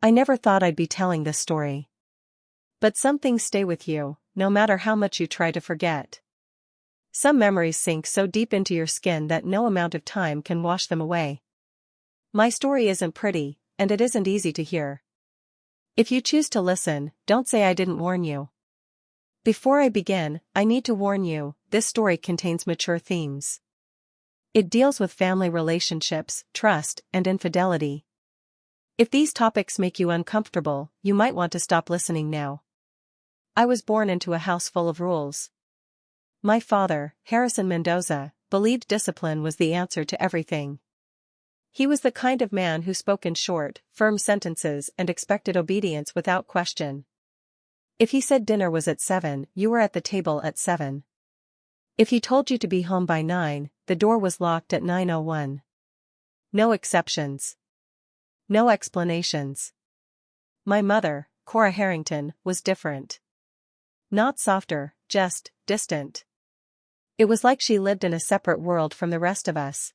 I never thought I'd be telling this story. But some things stay with you, no matter how much you try to forget. Some memories sink so deep into your skin that no amount of time can wash them away. My story isn't pretty, and it isn't easy to hear. If you choose to listen, don't say I didn't warn you. Before I begin, I need to warn you, this story contains mature themes. It deals with family relationships, trust, and infidelity. If these topics make you uncomfortable, you might want to stop listening now. I was born into a house full of rules. My father, Harrison Mendoza, believed discipline was the answer to everything. He was the kind of man who spoke in short, firm sentences and expected obedience without question. If he said dinner was at 7, you were at the table at 7. If he told you to be home by 9, the door was locked at 9:01. No exceptions. No explanations. My mother, Cora Harrington, was different. Not softer, just distant. It was like she lived in a separate world from the rest of us.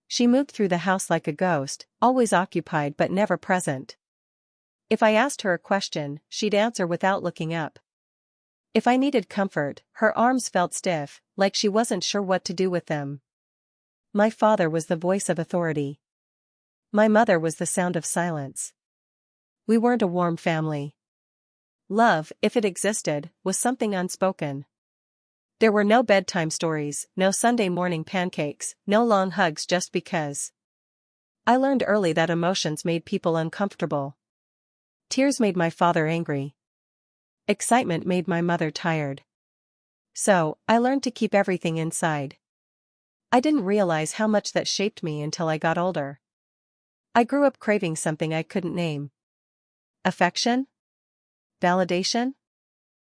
She moved through the house like a ghost, always occupied but never present. If I asked her a question, she'd answer without looking up. If I needed comfort, her arms felt stiff, like she wasn't sure what to do with them. My father was the voice of authority. My mother was the sound of silence. We weren't a warm family. Love, if it existed, was something unspoken. There were no bedtime stories, no Sunday morning pancakes, no long hugs just because. I learned early that emotions made people uncomfortable. Tears made my father angry. Excitement made my mother tired. So, I learned to keep everything inside. I didn't realize how much that shaped me until I got older. I grew up craving something I couldn't name. Affection? Validation?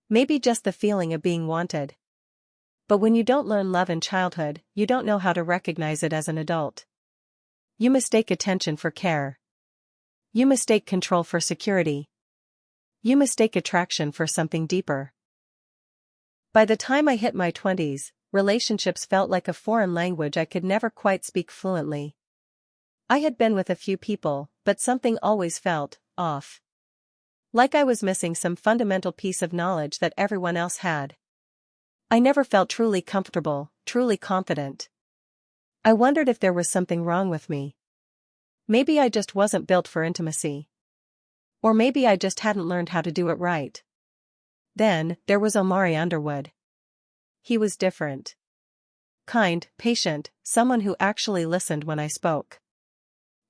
Maybe just the feeling of being wanted. But when you don't learn love in childhood, you don't know how to recognize it as an adult. You mistake attention for care. You mistake control for security. You mistake attraction for something deeper. By the time I hit my 20s, relationships felt like a foreign language I could never quite speak fluently. I had been with a few people, but something always felt off. Like I was missing some fundamental piece of knowledge that everyone else had. I never felt truly comfortable, truly confident. I wondered if there was something wrong with me. Maybe I just wasn't built for intimacy. Or maybe I just hadn't learned how to do it right. Then, there was Omari Underwood. He was different. Kind, patient, someone who actually listened when I spoke.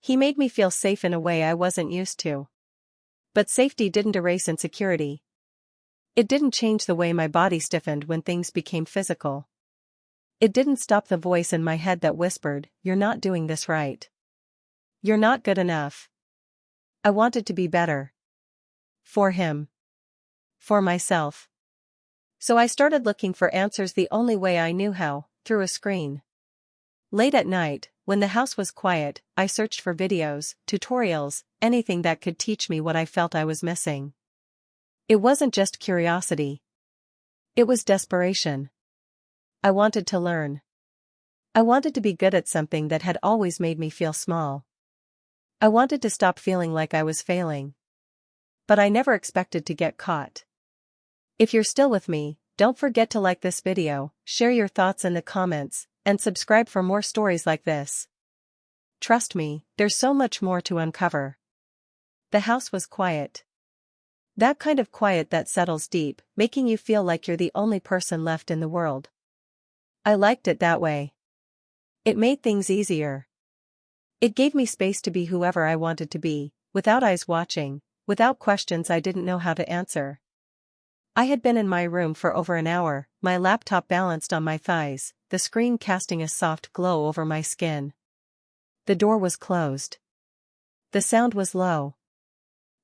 He made me feel safe in a way I wasn't used to. But safety didn't erase insecurity. It didn't change the way my body stiffened when things became physical. It didn't stop the voice in my head that whispered, "You're not doing this right. You're not good enough." I wanted to be better. For him. For myself. So I started looking for answers the only way I knew how, through a screen. Late at night, when the house was quiet, I searched for videos, tutorials, anything that could teach me what I felt I was missing. It wasn't just curiosity. It was desperation. I wanted to learn. I wanted to be good at something that had always made me feel small. I wanted to stop feeling like I was failing. But I never expected to get caught. If you're still with me, don't forget to like this video, share your thoughts in the comments, and subscribe for more stories like this. Trust me, there's so much more to uncover. The house was quiet. That kind of quiet that settles deep, making you feel like you're the only person left in the world. I liked it that way. It made things easier. It gave me space to be whoever I wanted to be, without eyes watching, without questions I didn't know how to answer. I had been in my room for over an hour, my laptop balanced on my thighs, the screen casting a soft glow over my skin. The door was closed. The sound was low.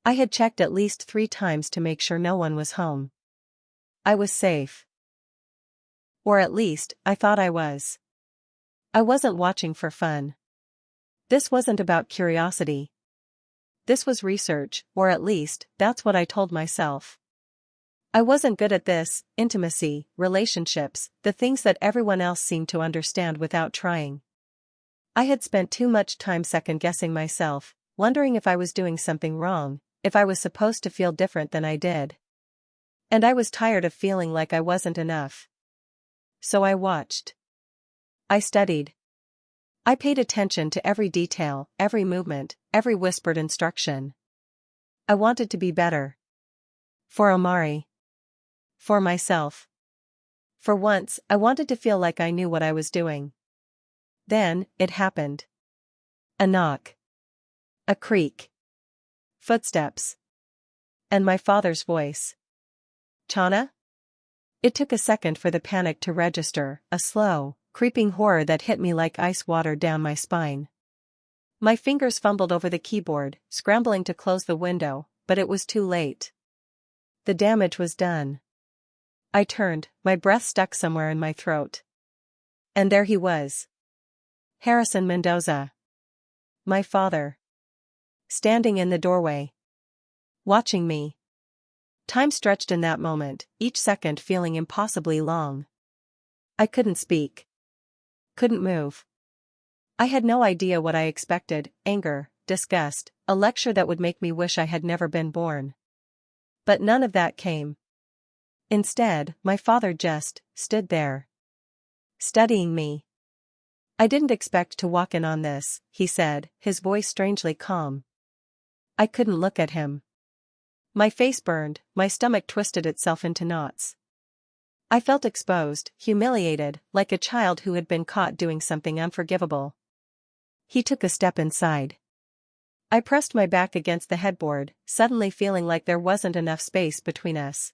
I had checked at least 3 times to make sure no one was home. I was safe. Or at least, I thought I was. I wasn't watching for fun. This wasn't about curiosity. This was research, or at least, that's what I told myself. I wasn't good at this, intimacy, relationships, the things that everyone else seemed to understand without trying. I had spent too much time second-guessing myself, wondering if I was doing something wrong, if I was supposed to feel different than I did. And I was tired of feeling like I wasn't enough. So I watched. I studied. I paid attention to every detail, every movement, every whispered instruction. I wanted to be better. For Omari. For myself. For once, I wanted to feel like I knew what I was doing. Then, it happened. A knock. A creak. Footsteps. And my father's voice. Chana? It took a second for the panic to register, a slow, creeping horror that hit me like ice water down my spine. My fingers fumbled over the keyboard, scrambling to close the window, but it was too late. The damage was done. I turned, my breath stuck somewhere in my throat. And there he was. Harrison Mendoza. My father. Standing in the doorway. Watching me. Time stretched in that moment, each second feeling impossibly long. I couldn't speak. Couldn't move. I had no idea what I expected: anger, disgust, a lecture that would make me wish I had never been born. But none of that came. Instead, my father just stood there. Studying me. I didn't expect to walk in on this, he said, his voice strangely calm. I couldn't look at him. My face burned, my stomach twisted itself into knots. I felt exposed, humiliated, like a child who had been caught doing something unforgivable. He took a step inside. I pressed my back against the headboard, suddenly feeling like there wasn't enough space between us.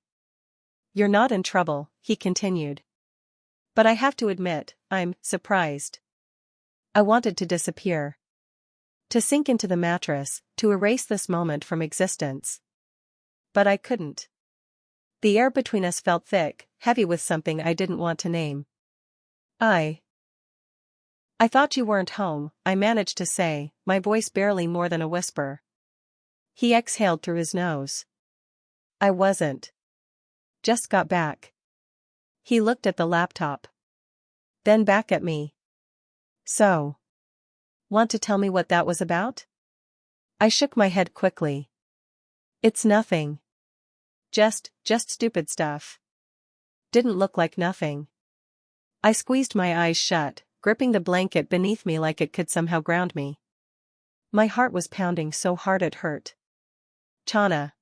You're not in trouble, he continued. But I have to admit, I'm surprised. I wanted to disappear. To sink into the mattress, to erase this moment from existence. But I couldn't. The air between us felt thick, heavy with something I didn't want to name. I thought you weren't home, I managed to say, my voice barely more than a whisper. He exhaled through his nose. I wasn't. Just got back. He looked at the laptop. Then back at me. So. Want to tell me what that was about? I shook my head quickly. It's nothing. Just stupid stuff. Didn't look like nothing. I squeezed my eyes shut, gripping the blanket beneath me like it could somehow ground me. My heart was pounding so hard it hurt. Chana.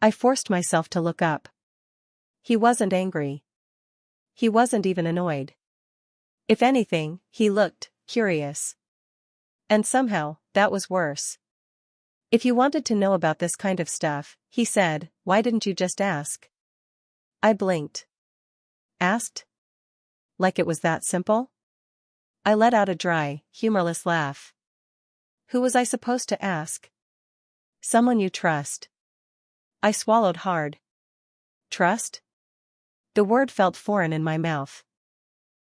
I forced myself to look up. He wasn't angry. He wasn't even annoyed. If anything, he looked curious. And somehow, that was worse. If you wanted to know about this kind of stuff, he said, why didn't you just ask? I blinked. Asked? Like it was that simple? I let out a dry, humorless laugh. Who was I supposed to ask? Someone you trust. I swallowed hard. Trust? The word felt foreign in my mouth.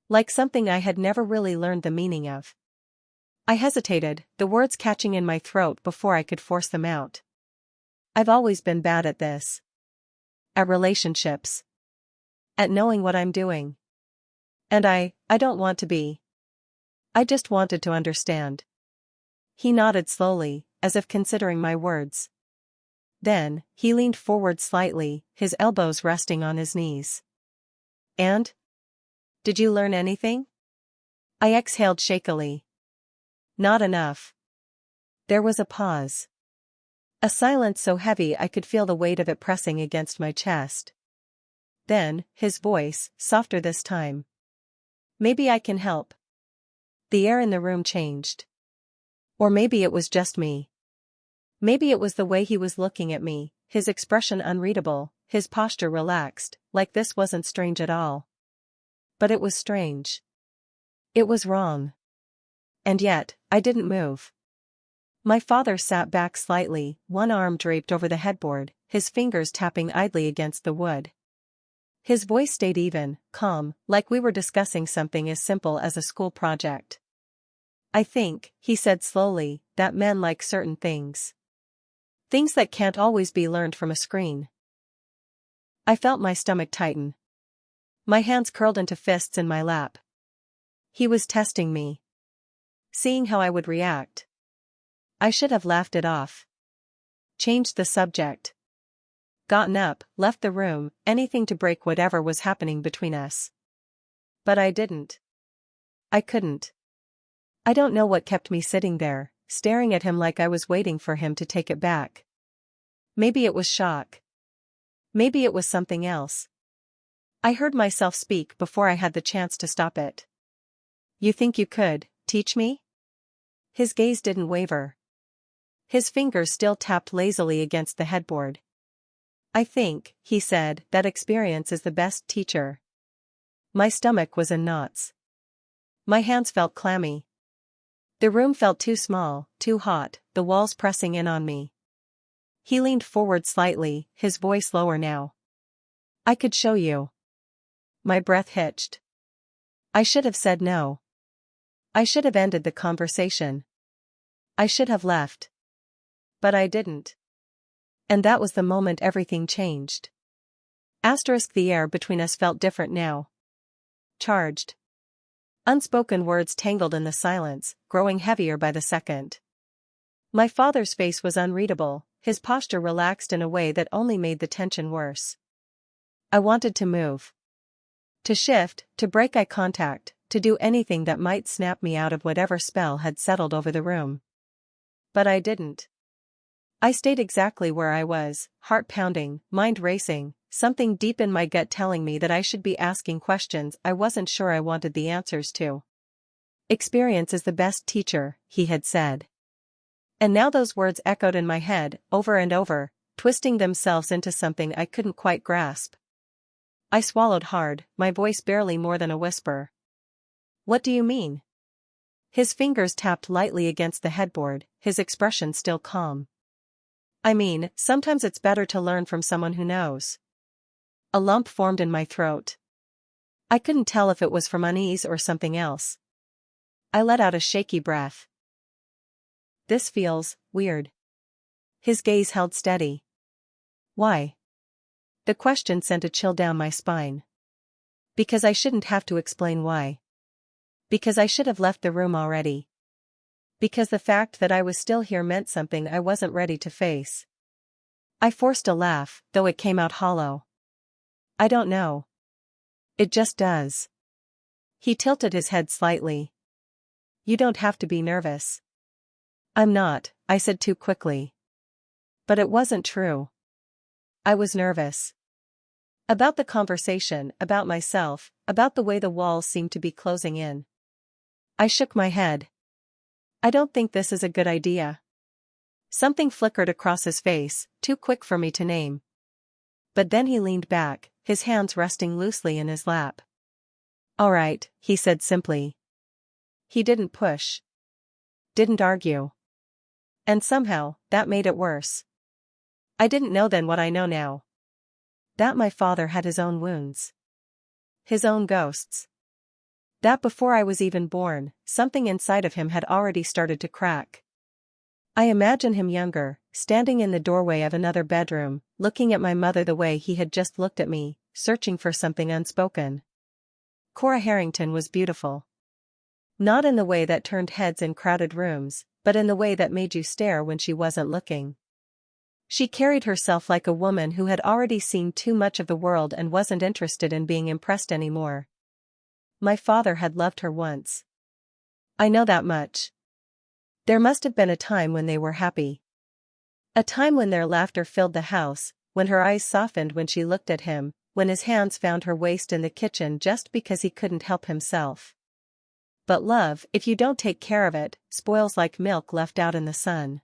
Like something I had never really learned the meaning of. I hesitated, the words catching in my throat before I could force them out. I've always been bad at this. At relationships. At knowing what I'm doing. And I don't want to be. I just wanted to understand. He nodded slowly, as if considering my words. Then, he leaned forward slightly, his elbows resting on his knees. And? Did you learn anything? I exhaled shakily. Not enough. There was a pause. A silence so heavy I could feel the weight of it pressing against my chest. Then, his voice, softer this time. Maybe I can help. The air in the room changed. Or maybe it was just me. Maybe it was the way he was looking at me, his expression unreadable, his posture relaxed, like this wasn't strange at all. But it was strange. It was wrong. And yet, I didn't move. My father sat back slightly, one arm draped over the headboard, his fingers tapping idly against the wood. His voice stayed even, calm, like we were discussing something as simple as a school project. I think, he said slowly, that men like certain things. Things that can't always be learned from a screen. I felt my stomach tighten. My hands curled into fists in my lap. He was testing me. Seeing how I would react. I should have laughed it off. Changed the subject. Gotten up, left the room, anything to break whatever was happening between us. But I didn't. I couldn't. I don't know what kept me sitting there, staring at him like I was waiting for him to take it back. Maybe it was shock. Maybe it was something else. I heard myself speak before I had the chance to stop it. You think you could teach me? His gaze didn't waver. His fingers still tapped lazily against the headboard. I think, he said, that experience is the best teacher. My stomach was in knots. My hands felt clammy. The room felt too small, too hot, the walls pressing in on me. He leaned forward slightly, his voice lower now. I could show you. My breath hitched. I should have said no. I should have ended the conversation. I should have left. But I didn't. And that was the moment everything changed. The air between us felt different now. Charged. Unspoken words tangled in the silence, growing heavier by the second. My father's face was unreadable, his posture relaxed in a way that only made the tension worse. I wanted to move. To shift, to break eye contact, to do anything that might snap me out of whatever spell had settled over the room. But I didn't. I stayed exactly where I was, heart pounding, mind racing, something deep in my gut telling me that I should be asking questions I wasn't sure I wanted the answers to. Experience is the best teacher, he had said. And now those words echoed in my head, over and over, twisting themselves into something I couldn't quite grasp. I swallowed hard, my voice barely more than a whisper. What do you mean? His fingers tapped lightly against the headboard, his expression still calm. I mean, sometimes it's better to learn from someone who knows. A lump formed in my throat. I couldn't tell if it was from unease or something else. I let out a shaky breath. This feels weird. His gaze held steady. Why? The question sent a chill down my spine. Because I shouldn't have to explain why. Because I should have left the room already. Because the fact that I was still here meant something I wasn't ready to face. I forced a laugh, though it came out hollow. I don't know. It just does. He tilted his head slightly. You don't have to be nervous. I'm not, I said too quickly. But it wasn't true. I was nervous. About the conversation, about myself, about the way the walls seemed to be closing in. I shook my head. I don't think this is a good idea. Something flickered across his face, too quick for me to name. But then he leaned back, his hands resting loosely in his lap. All right, he said simply. He didn't push. Didn't argue. And somehow, that made it worse. I didn't know then what I know now. That my father had his own wounds. His own ghosts. That before I was even born, something inside of him had already started to crack. I imagine him younger, standing in the doorway of another bedroom, looking at my mother the way he had just looked at me, searching for something unspoken. Cora Harrington was beautiful. Not in the way that turned heads in crowded rooms, but in the way that made you stare when she wasn't looking. She carried herself like a woman who had already seen too much of the world and wasn't interested in being impressed anymore. My father had loved her once. I know that much. There must have been a time when they were happy. A time when their laughter filled the house, when her eyes softened when she looked at him, when his hands found her waist in the kitchen just because he couldn't help himself. But love, if you don't take care of it, spoils like milk left out in the sun.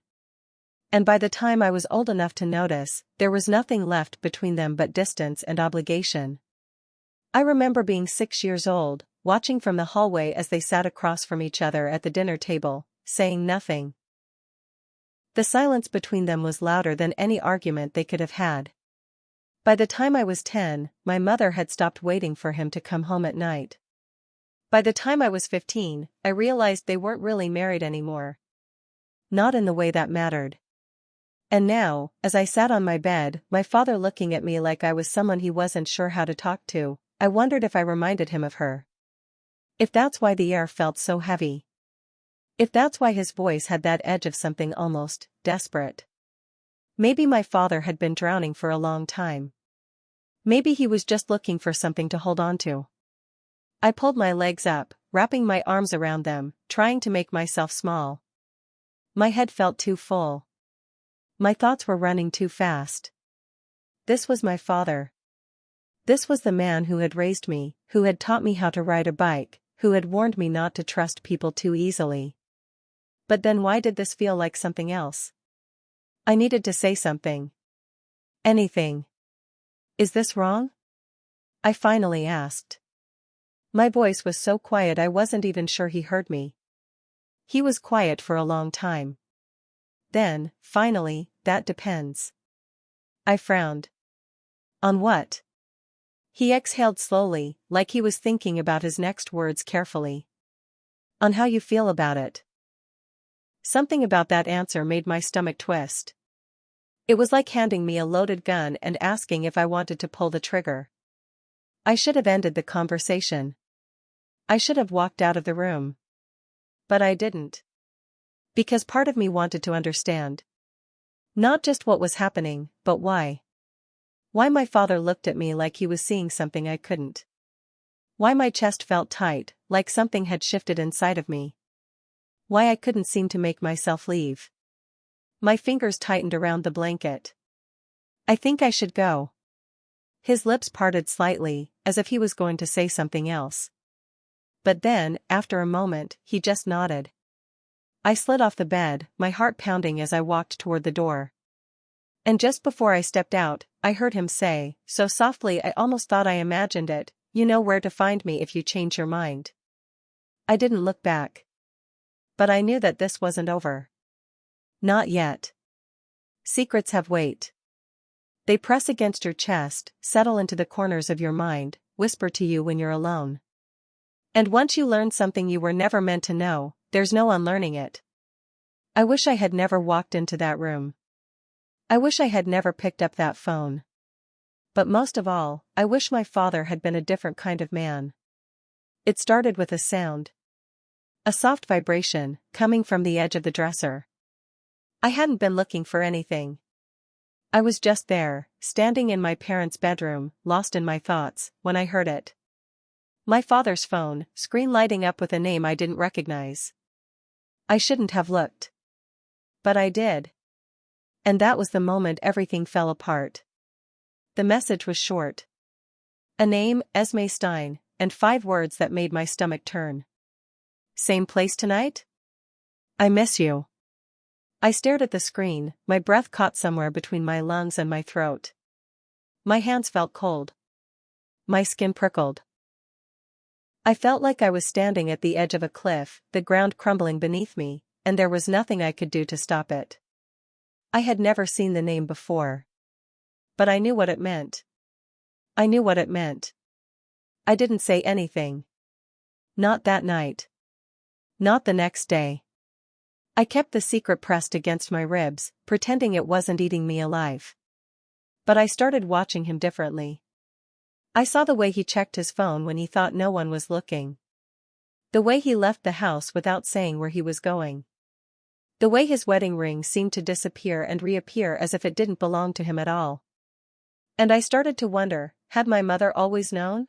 And by the time I was old enough to notice, there was nothing left between them but distance and obligation. I remember being 6 years old, watching from the hallway as they sat across from each other at the dinner table, saying nothing. The silence between them was louder than any argument they could have had. By the time I was 10, my mother had stopped waiting for him to come home at night. By the time I was 15, I realized they weren't really married anymore. Not in the way that mattered. And now, as I sat on my bed, my father looking at me like I was someone he wasn't sure how to talk to, I wondered if I reminded him of her. If that's why the air felt so heavy. If that's why his voice had that edge of something almost desperate. Maybe my father had been drowning for a long time. Maybe he was just looking for something to hold on to. I pulled my legs up, wrapping my arms around them, trying to make myself small. My head felt too full. My thoughts were running too fast. This was my father. This was the man who had raised me, who had taught me how to ride a bike, who had warned me not to trust people too easily. But then why did this feel like something else? I needed to say something. Anything. Is this wrong? I finally asked. My voice was so quiet I wasn't even sure he heard me. He was quiet for a long time. Then, finally, that depends. I frowned. On what? He exhaled slowly, like he was thinking about his next words carefully. On how you feel about it. Something about that answer made my stomach twist. It was like handing me a loaded gun and asking if I wanted to pull the trigger. I should have ended the conversation. I should have walked out of the room. But I didn't. Because part of me wanted to understand. Not just what was happening, but why. Why my father looked at me like he was seeing something I couldn't. Why my chest felt tight, like something had shifted inside of me. Why I couldn't seem to make myself leave. My fingers tightened around the blanket. I think I should go. His lips parted slightly, as if he was going to say something else. But then, after a moment, he just nodded. I slid off the bed, my heart pounding as I walked toward the door. And just before I stepped out, I heard him say, so softly I almost thought I imagined it, "You know where to find me if you change your mind." I didn't look back. But I knew that this wasn't over. Not yet. Secrets have weight. They press against your chest, settle into the corners of your mind, whisper to you when you're alone. And once you learn something you were never meant to know, there's no unlearning it. I wish I had never walked into that room. I wish I had never picked up that phone. But most of all, I wish my father had been a different kind of man. It started with a sound. A soft vibration, coming from the edge of the dresser. I hadn't been looking for anything. I was just there, standing in my parents' bedroom, lost in my thoughts, when I heard it. My father's phone, screen lighting up with a name I didn't recognize. I shouldn't have looked. But I did. And that was the moment everything fell apart. The message was short. A name, Esme Stein, and 5 words that made my stomach turn. Same place tonight? I miss you. I stared at the screen, my breath caught somewhere between my lungs and my throat. My hands felt cold. My skin prickled. I felt like I was standing at the edge of a cliff, the ground crumbling beneath me, and there was nothing I could do to stop it. I had never seen the name before. But I knew what it meant. I knew what it meant. I didn't say anything. Not that night. Not the next day. I kept the secret pressed against my ribs, pretending it wasn't eating me alive. But I started watching him differently. I saw the way he checked his phone when he thought no one was looking. The way he left the house without saying where he was going. The way his wedding ring seemed to disappear and reappear as if it didn't belong to him at all. And I started to wonder, had my mother always known?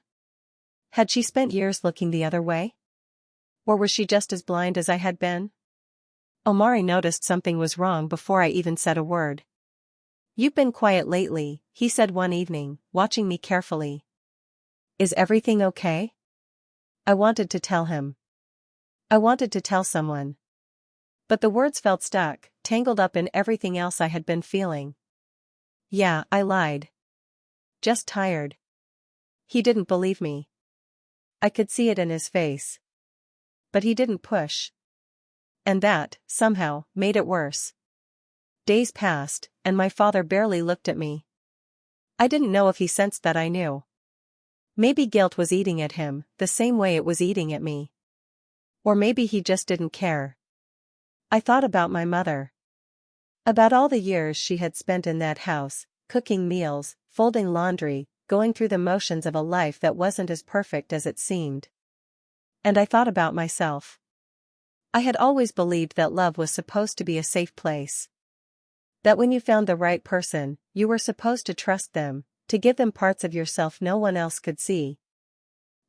Had she spent years looking the other way? Or was she just as blind as I had been? Omari noticed something was wrong before I even said a word. "You've been quiet lately," he said one evening, watching me carefully. "Is everything okay?" I wanted to tell him. I wanted to tell someone. But the words felt stuck, tangled up in everything else I had been feeling. "Yeah, I lied. Just tired." He didn't believe me. I could see it in his face. But he didn't push. And that, somehow, made it worse. Days passed, and my father barely looked at me. I didn't know if he sensed that I knew. Maybe guilt was eating at him, the same way it was eating at me. Or maybe he just didn't care. I thought about my mother. About all the years she had spent in that house, cooking meals, folding laundry, going through the motions of a life that wasn't as perfect as it seemed. And I thought about myself. I had always believed that love was supposed to be a safe place. That when you found the right person, you were supposed to trust them, to give them parts of yourself no one else could see.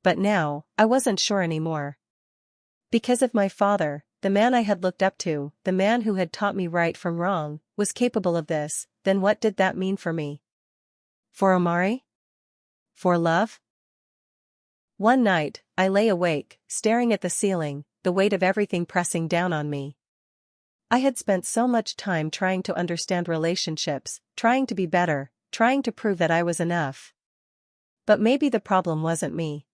But now, I wasn't sure anymore. Because of my father, the man I had looked up to, the man who had taught me right from wrong, was capable of this, then what did that mean for me? For Omari? For love? One night, I lay awake, staring at the ceiling, the weight of everything pressing down on me. I had spent so much time trying to understand relationships, trying to be better, trying to prove that I was enough. But maybe the problem wasn't me.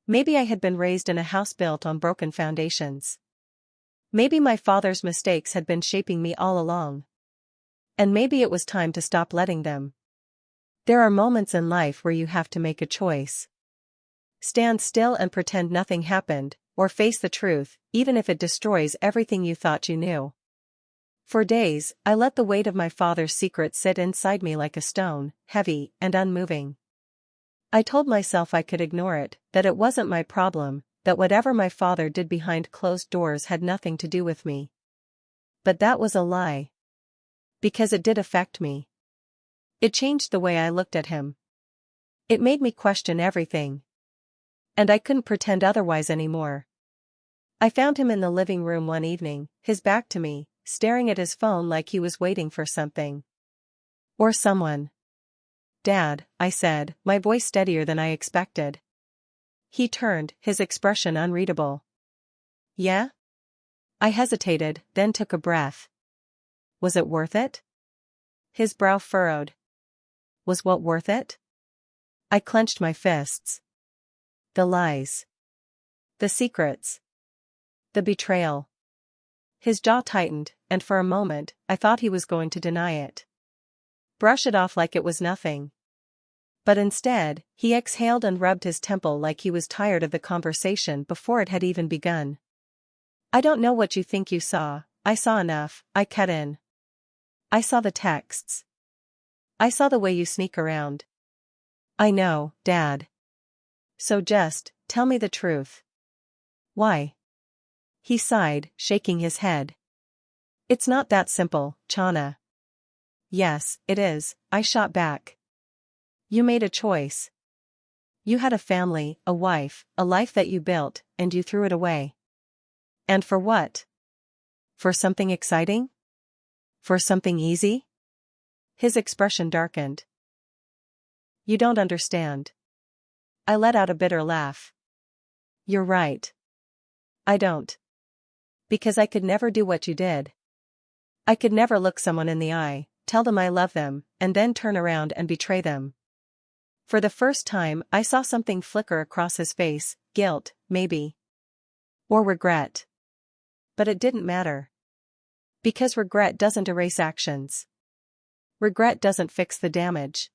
Maybe I had been raised in a house built on broken foundations. Maybe my father's mistakes had been shaping me all along. And maybe it was time to stop letting them. There are moments in life where you have to make a choice. Stand still and pretend nothing happened, or face the truth, even if it destroys everything you thought you knew. For days, I let the weight of my father's secret sit inside me like a stone, heavy and unmoving. I told myself I could ignore it, that it wasn't my problem, that whatever my father did behind closed doors had nothing to do with me. But that was a lie. Because it did affect me. It changed the way I looked at him. It made me question everything. And I couldn't pretend otherwise anymore. I found him in the living room one evening, his back to me, staring at his phone like he was waiting for something. Or someone. "Dad," I said, my voice steadier than I expected. He turned, his expression unreadable. "Yeah?" I hesitated, then took a breath. Was it worth it? His brow furrowed. Was what worth it? I clenched my fists. The lies. The secrets. The betrayal. His jaw tightened, and for a moment, I thought he was going to deny it. Brush it off like it was nothing. But instead, he exhaled and rubbed his temple like he was tired of the conversation before it had even begun. "I don't know what you think you saw, I saw enough," I cut in. "I saw the texts. I saw the way you sneak around." "I know, Dad. So just, tell me the truth." "Why?" He sighed, shaking his head. "It's not that simple, Chana." "Yes, it is," I shot back. "You made a choice. You had a family, a wife, a life that you built, and you threw it away. And for what? For something exciting? For something easy?" His expression darkened. "You don't understand." I let out a bitter laugh. "You're right. I don't. Because I could never do what you did. I could never look someone in the eye, tell them I love them, and then turn around and betray them." For the first time, I saw something flicker across his face, guilt, maybe. Or regret. But it didn't matter. Because regret doesn't erase actions. Regret doesn't fix the damage.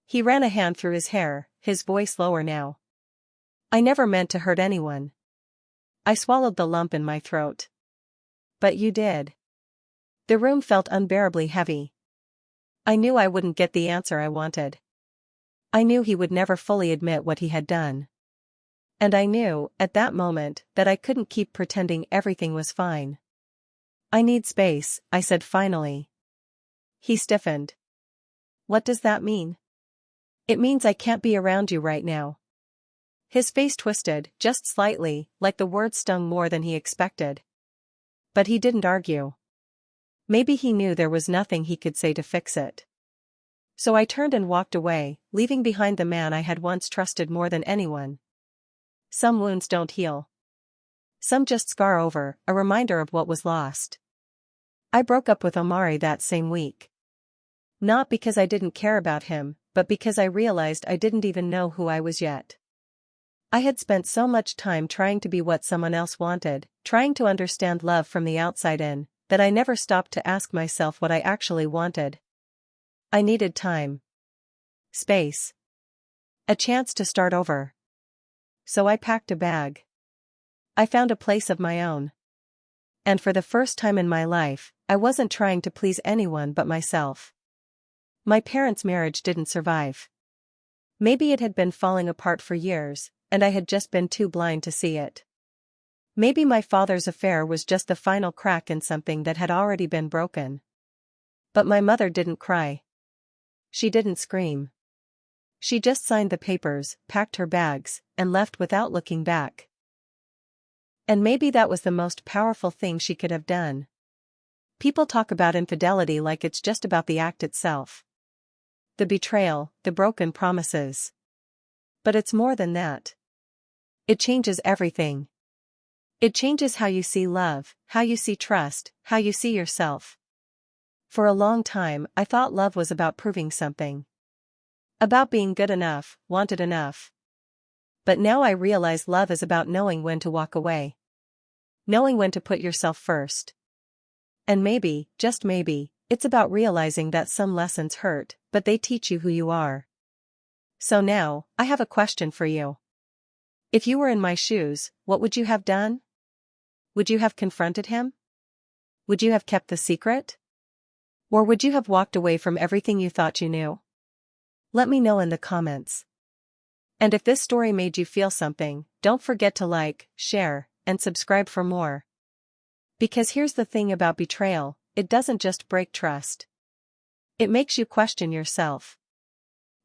He ran a hand through his hair, his voice lower now. "I never meant to hurt anyone." I swallowed the lump in my throat. "But you did." The room felt unbearably heavy. I knew I wouldn't get the answer I wanted. I knew he would never fully admit what he had done. And I knew, at that moment, that I couldn't keep pretending everything was fine. "I need space," I said finally. He stiffened. "What does that mean?" "It means I can't be around you right now." His face twisted, just slightly, like the words stung more than he expected. But he didn't argue. Maybe he knew there was nothing he could say to fix it. So I turned and walked away, leaving behind the man I had once trusted more than anyone. Some wounds don't heal. Some just scar over, a reminder of what was lost. I broke up with Omari that same week. Not because I didn't care about him, but because I realized I didn't even know who I was yet. I had spent so much time trying to be what someone else wanted, trying to understand love from the outside in, that I never stopped to ask myself what I actually wanted. I needed time. Space. A chance to start over. So I packed a bag. I found a place of my own. And for the first time in my life, I wasn't trying to please anyone but myself. My parents' marriage didn't survive. Maybe it had been falling apart for years, and I had just been too blind to see it. Maybe my father's affair was just the final crack in something that had already been broken. But my mother didn't cry. She didn't scream. She just signed the papers, packed her bags, and left without looking back. And maybe that was the most powerful thing she could have done. People talk about infidelity like it's just about the act itself. The betrayal, the broken promises. But it's more than that. It changes everything. It changes how you see love, how you see trust, how you see yourself. For a long time, I thought love was about proving something. About being good enough, wanted enough. But now I realize love is about knowing when to walk away. Knowing when to put yourself first. And maybe, just maybe, it's about realizing that some lessons hurt, but they teach you who you are. So now, I have a question for you. If you were in my shoes, what would you have done? Would you have confronted him? Would you have kept the secret? Or would you have walked away from everything you thought you knew? Let me know in the comments. And if this story made you feel something, don't forget to like, share, and subscribe for more. Because here's the thing about betrayal, it doesn't just break trust. It makes you question yourself.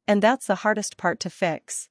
And that's the hardest part to fix.